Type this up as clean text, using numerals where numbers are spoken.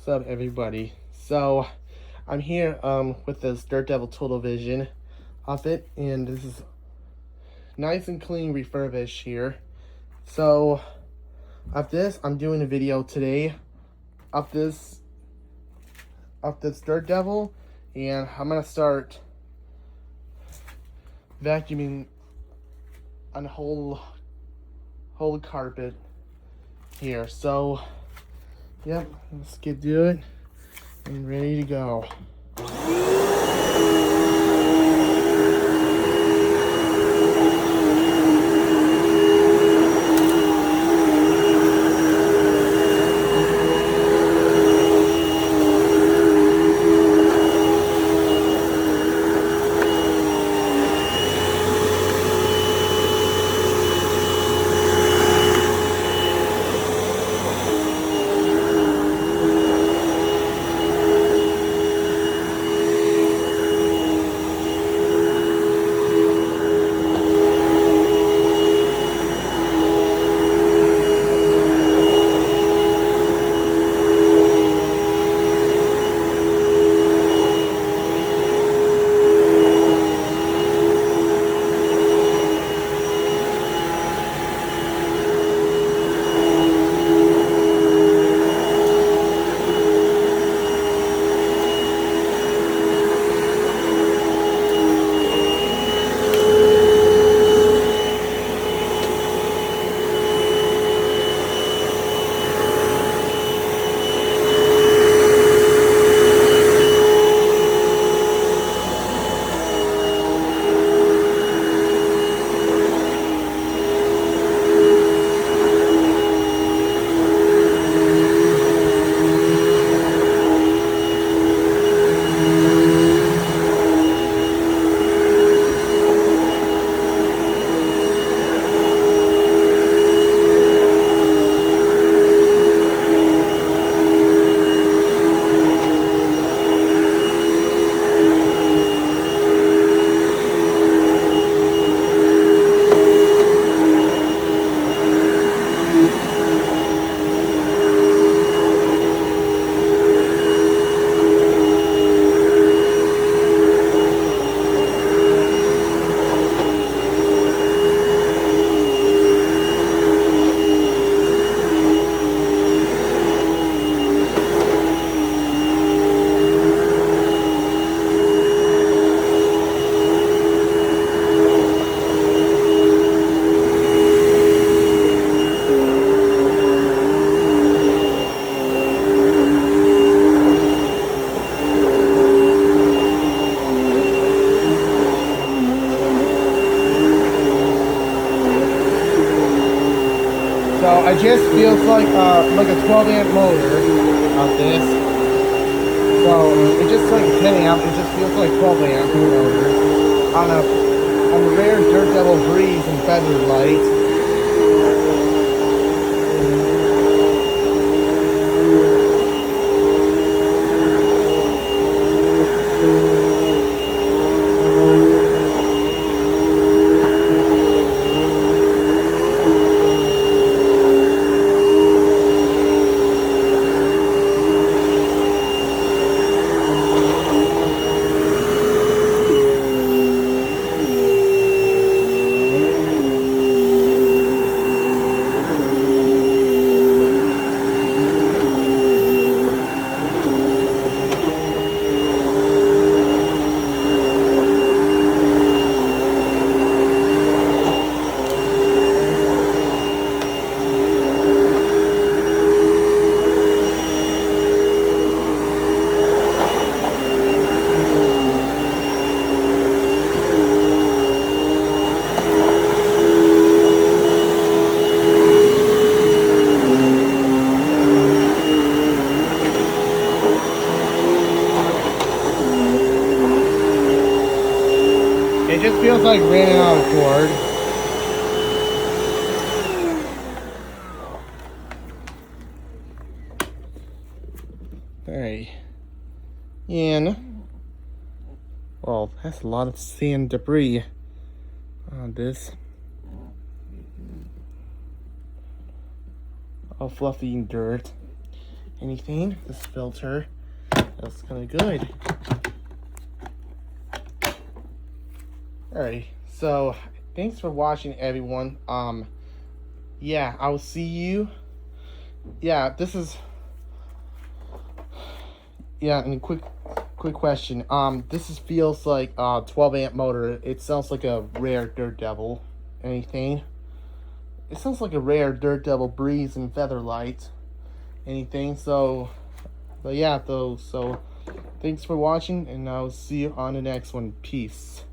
What's up, everybody? So I'm here with this Dirt Devil Total Vision outfit, and this is nice and clean refurbished here. So of this, I'm doing a video today of this Dirt Devil, and I'm gonna start vacuuming on the whole carpet here. So yep, let's get to it and ready to go. So it just feels like a 12-amp motor of this. So it just like 10 amp. It just feels like 12-amp motor on a rare Dirt Devil Breeze and feather light. It just feels like running out of cord. Alright. And, well, that's a lot of sand debris on this. All fluffy and dirt. anything. This filter, that's kind of good. Alright, so thanks for watching, everyone. Yeah, I will see you. Yeah, this is. Yeah, and quick question. Feels like a 12 amp motor. It sounds like a rare Dirt Devil. Anything? It sounds like a rare Dirt Devil Breeze and Featherlight. Anything? So, but yeah, though. So, thanks for watching, and I'll see you on the next one. Peace.